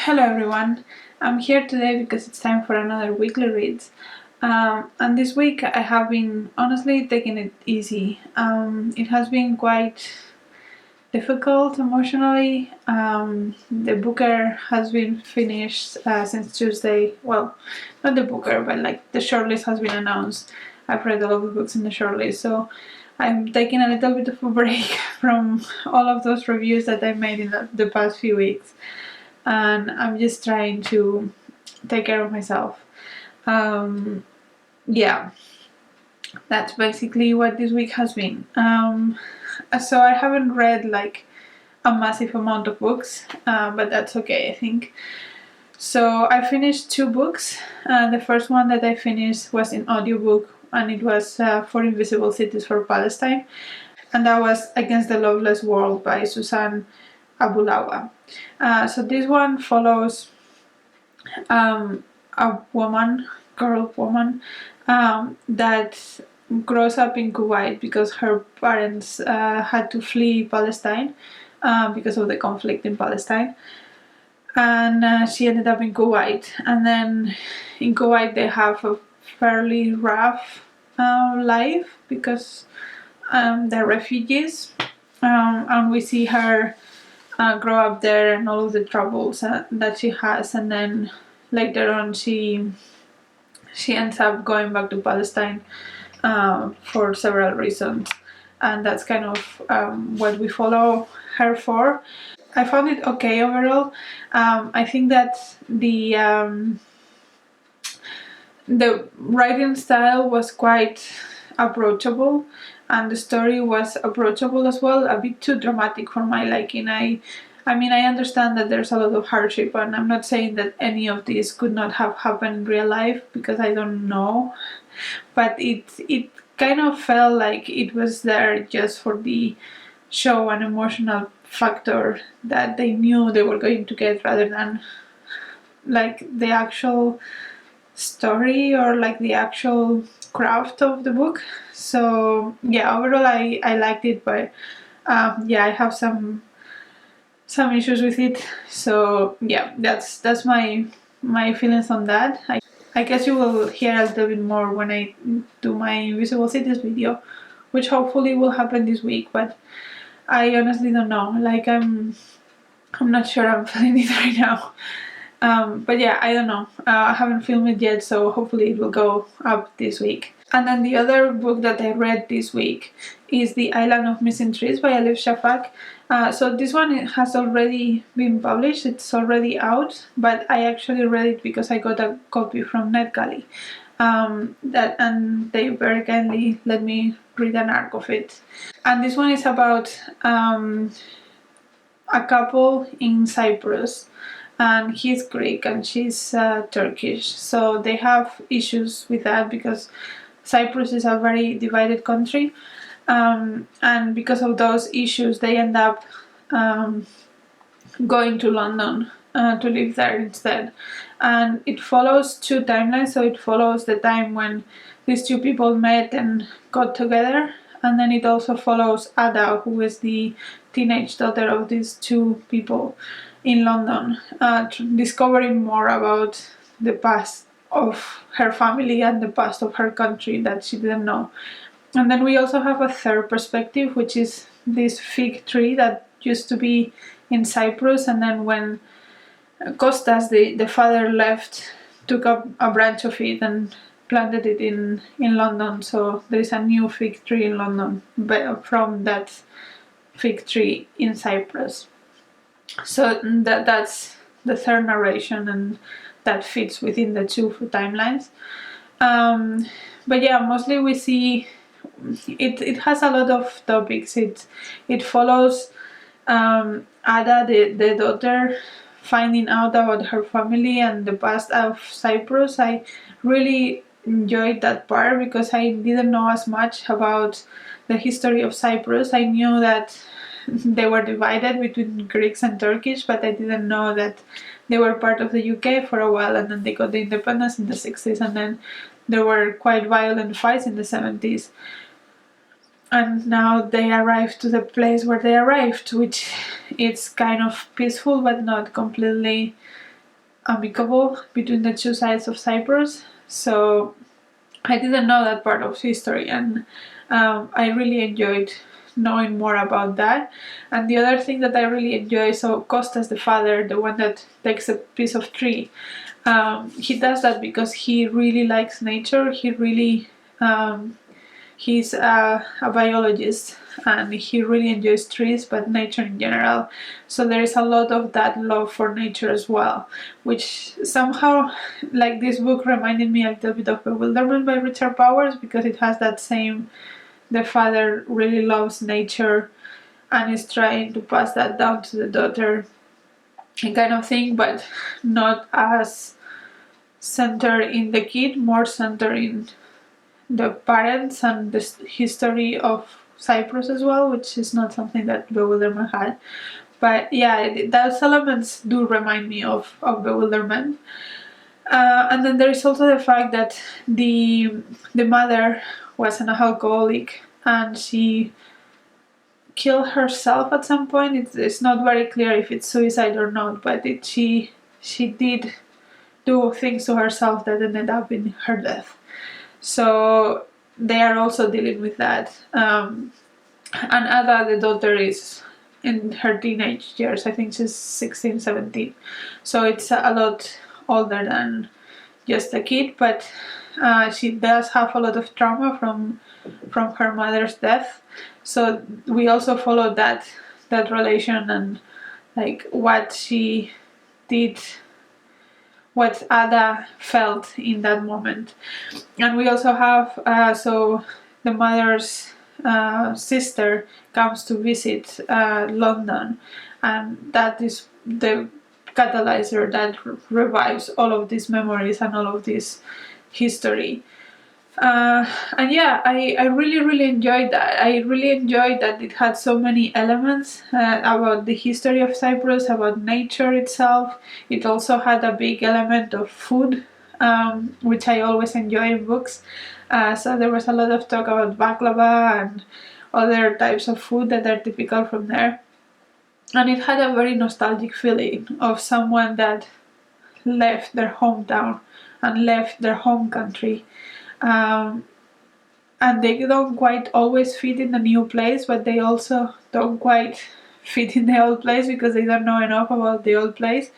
Hello everyone, I'm here today because it's time for another weekly reads. And this week I have been honestly taking it easy. It has been quite difficult emotionally. The booker has been finished since Tuesday. Well, not the booker, but like the shortlist has been announced. I've read all of the books in the shortlist, so I'm taking a little bit of a break from all of those reviews that I made in the past few weeks. And I'm just trying to take care of myself. Yeah, that's basically what this week has been. So I haven't read like a massive amount of books, but that's okay, I think. So I finished 2 books. The first one that I finished was in audiobook, and it was For Invisible Cities for Palestine, and that was Against the Loveless World by Susan Abulhawa. So this one follows a woman, that grows up in Kuwait because her parents had to flee Palestine because of the conflict in Palestine. And she ended up in Kuwait. And then in Kuwait they have a fairly rough life because they're refugees. And we see her grow up there and all of the troubles that she has, and then later on she ends up going back to Palestine for several reasons, and that's kind of what we follow her for. I found it okay overall. I think that the writing style was quite approachable, and the story was approachable as well, a bit too dramatic for my liking. I mean, I understand that there's a lot of hardship, and I'm not saying that any of this could not have happened in real life, because I don't know, but it kind of felt like it was there just for the show and emotional factor that they knew they were going to get, rather than like the actual story or like the actual craft of the book. So yeah, overall I liked it, but yeah, I have some issues with it. So yeah, that's my feelings on that. I guess you will hear a little bit more when I do my Invisible Cities video, which hopefully will happen this week, but I honestly don't know. Like I'm not sure I'm feeling it right now. But yeah, I don't know. I haven't filmed it yet, so hopefully it will go up this week. And then the other book that I read this week is The Island of Missing Trees by Elif Shafak. So this one has already been published, it's already out, but I actually read it because I got a copy from Negar. And they very kindly let me read an arc of it. And this one is about a couple in Cyprus, and he's Greek and she's Turkish. So they have issues with that because Cyprus is a very divided country, and because of those issues they end up going to London to live there instead. And it follows 2 timelines, so it follows the time when these 2 people met and got together, and then it also follows Ada, who is the teenage daughter of these 2 people in London, discovering more about the past of her family and the past of her country that she didn't know. And then we also have a third perspective, which is this fig tree that used to be in Cyprus, and then when Costas, the father, left, took up a branch of it and planted it in London. So there is a new fig tree in London from that fig tree in Cyprus. So that's the third narration, and that fits within the 2 timelines. But yeah, mostly we see it has a lot of topics. It follows Ada, the daughter, finding out about her family and the past of Cyprus. I really enjoyed that part because I didn't know as much about the history of Cyprus. I knew that they were divided between Greeks and Turkish, but I didn't know that they were part of the UK for a while, and then they got the independence in the 60s, and then there were quite violent fights in the 70s. And now they arrived to the place where they arrived, which is kind of peaceful but not completely amicable between the two sides of Cyprus. So I didn't know that part of history, and I really enjoyed knowing more about that. And the other thing that I really enjoy, so Costas, the father, the one that takes a piece of tree, he does that because he really likes nature. He's a biologist, and he really enjoys trees, but nature in general. So there is a lot of that love for nature as well, which somehow, like, this book reminded me a little bit of Bewilderment by Richard Powers, because it has that same, the father really loves nature and is trying to pass that down to the daughter kind of thing, but not as centered in the kid, more centered in the parents and the history of Cyprus as well, which is not something that Bewilderment had. But yeah, those elements do remind me of Bewilderment. And then there is also the fact that the mother was an alcoholic, and she killed herself at some point. It's not very clear if it's suicide or not, but she did do things to herself that ended up in her death. So they are also dealing with that. And Ada, the daughter, is in her teenage years. I think she's 16, 17. So it's a lot older than just a kid, but she does have a lot of trauma from her mother's death. So we also follow that relation, and like what she did, what Ada felt in that moment. And we also have so the mother's sister comes to visit London, and that is the catalyzer that revives all of these memories and all of this history. And yeah, I really enjoyed that. I really enjoyed that it had so many elements about the history of Cyprus, about nature itself. It also had a big element of food, which I always enjoy in books. So there was a lot of talk about baklava and other types of food that are typical from there. And it had a very nostalgic feeling of someone that left their hometown and left their home country. And they don't quite always fit in the new place, but they also don't quite fit in the old place because they don't know enough about the old place.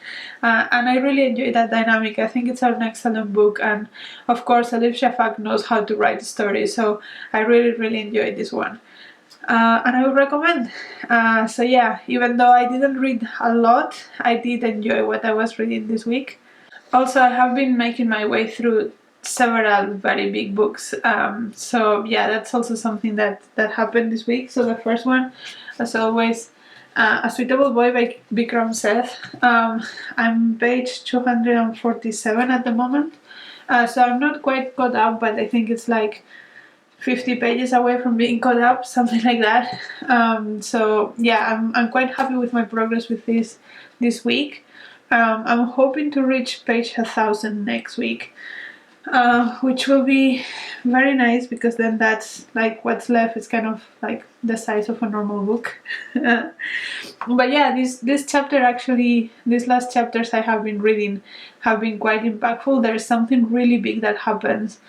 And I really enjoy that dynamic. I think it's an excellent book, and of course Elif Shafak knows how to write stories, so I really enjoyed this one. And I would recommend. So yeah, even though I didn't read a lot, I did enjoy what I was reading this week. Also, I have been making my way through several very big books. So yeah, that's also something that happened this week. So the first one, as always, A Suitable Boy by Vikram Seth. I'm page 247 at the moment. So I'm not quite caught up, but I think it's like 50 pages away from being caught up, something like that. So yeah, I'm quite happy with my progress with this week. I'm hoping to reach page 1000 next week, which will be very nice, because then that's like what's left is kind of like the size of a normal book. But yeah, this chapter, actually, these last chapters I have been reading have been quite impactful. There's something really big that happens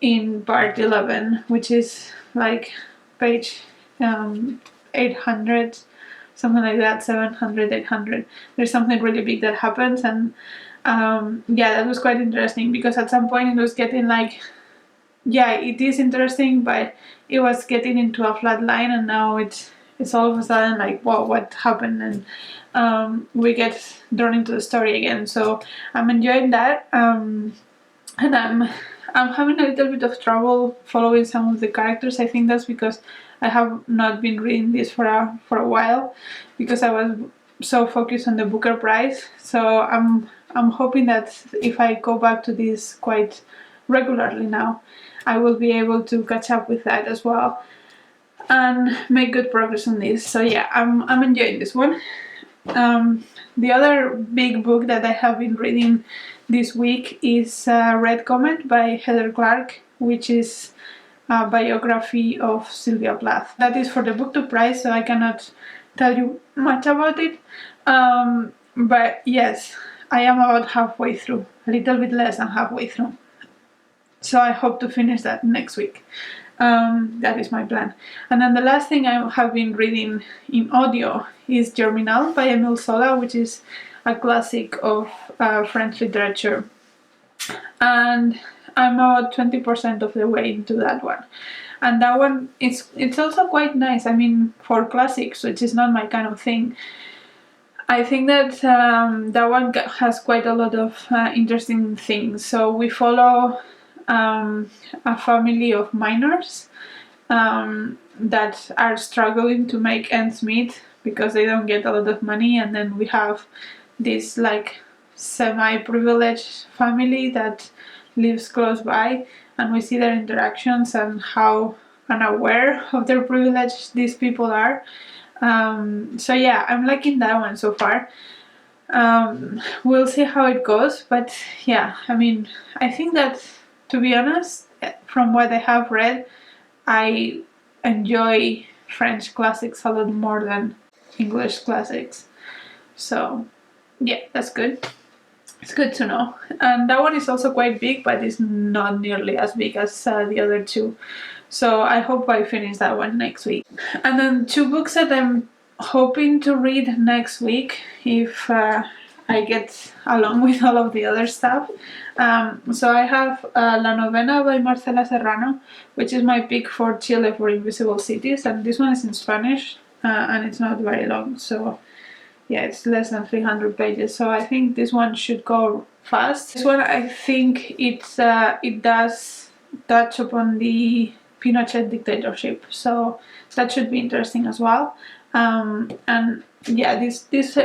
in part 11, which is like page 800, something like that, 700, 800. There's something really big that happens, and yeah, that was quite interesting, because at some point it was getting like, yeah, it is interesting, but it was getting into a flat line, and now it's all of a sudden like, whoa, what happened? And we get drawn into the story again. So I'm enjoying that, and I'm having a little bit of trouble following some of the characters. I think that's because I have not been reading this for a while, because I was so focused on the Booker Prize. So I'm hoping that if I go back to this quite regularly now, I will be able to catch up with that as well and make good progress on this. So yeah, I'm enjoying this one. The other big book that I have been reading this week is Red Comet by Heather Clark, which is a biography of Sylvia Plath. That is for the BookTube Prize, so I cannot tell you much about it. But yes, I am about halfway through, a little bit less than halfway through. So I hope to finish that next week. That is my plan. And then the last thing I have been reading in audio is Germinal by Emile Zola, which is a classic of French literature. And I'm about 20% of the way into that one. And that one, it's also quite nice. I mean, for classics, which is not my kind of thing, I think that that one has quite a lot of interesting things. So we follow a family of miners that are struggling to make ends meet because they don't get a lot of money, and then we have this like semi-privileged family that lives close by, and we see their interactions and how unaware of their privilege these people are. So yeah, I'm liking that one so far. We'll see how it goes, but yeah, I mean, I think that, to be honest, from what I have read, I enjoy French classics a lot more than English classics. So yeah, that's good. It's good to know. And that one is also quite big, but it's not nearly as big as the other two. So I hope I finish that one next week. And then 2 books that I'm hoping to read next week, if I get along with all of the other stuff. So I have La Novena by Marcela Serrano, which is my pick for Chile for Invisible Cities, and this one is in Spanish and it's not very long, so yeah, it's less than 300 pages, so I think this one should go fast. This one, I think it does touch upon the Pinochet dictatorship, so that should be interesting as well. And yeah, this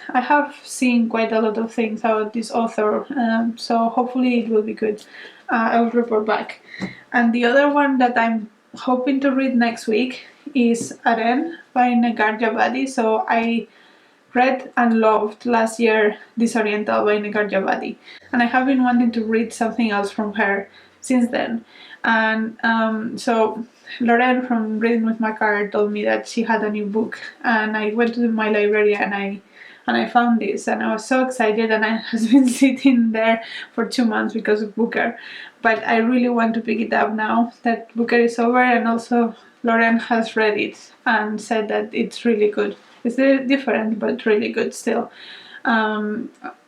I have seen quite a lot of things about this author, so hopefully it will be good. I'll report back. And the other one that I'm hoping to read next week is Aren by Negar Djavadi. So I read and loved last year Disoriental by Negar Djavadi, and I have been wanting to read something else from her since then. And so Lorraine from Reading with My Car told me that she had a new book, and I went to my library and I found this, and I was so excited, and it has been sitting there for 2 months because of Booker, but I really want to pick it up now that Booker is over, and also Lorraine has read it and said that it's really good. It's different, but really good still.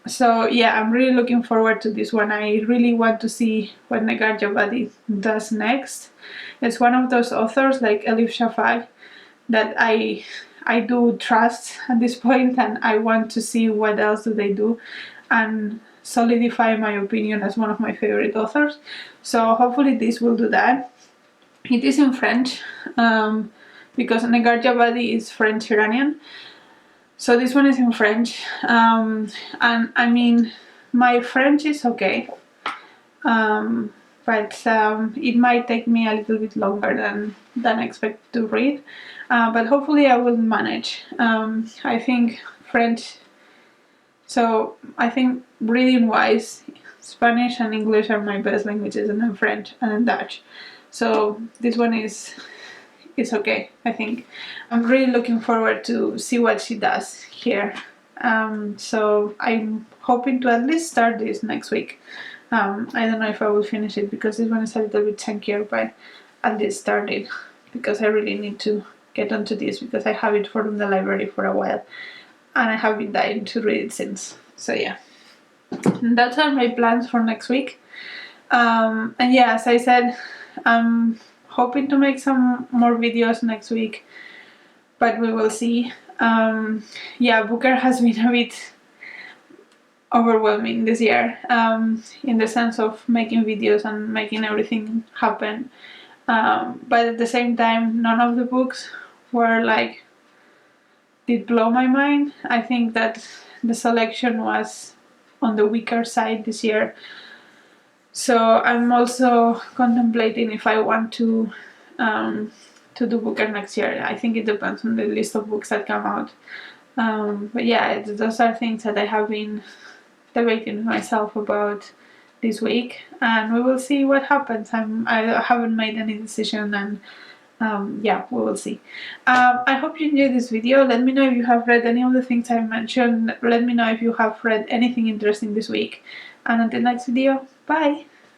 So yeah, I'm really looking forward to this one. I really want to see what Negar Djavadi does next. It's one of those authors like Elif Shafak that I do trust at this point, and I want to see what else do they do and solidify my opinion as one of my favorite authors. So hopefully this will do that. It is in French because Negar Djavadi is French Iranian. So this one is in French, and I mean, my French is okay, but it might take me a little bit longer than I expect to read, but hopefully I will manage. I think French, so I think reading wise, Spanish and English are my best languages, and then French and then Dutch. So this one is okay, I think. I'm really looking forward to see what she does here. So I'm hoping to at least start this next week. I don't know if I will finish it because this one is a little bit chunkier, but at least start it because I really need to get onto this because I have it from the library for a while and I have been dying to read it since. So yeah, and those are my plans for next week. And yeah, as I said, I'm hoping to make some more videos next week, but we will see. Yeah, Booker has been a bit overwhelming this year, in the sense of making videos and making everything happen, but at the same time none of the books were like did blow my mind. I think that the selection was on the weaker side this year. So I'm also contemplating if I want to do Booker next year. I think it depends on the list of books that come out. But yeah, those are things that I have been debating with myself about this week, and we will see what happens. I haven't made any decision, and yeah, we will see. I hope you enjoyed this video. Let me know if you have read any of the things I've mentioned. Let me know if you have read anything interesting this week. And until next video, bye!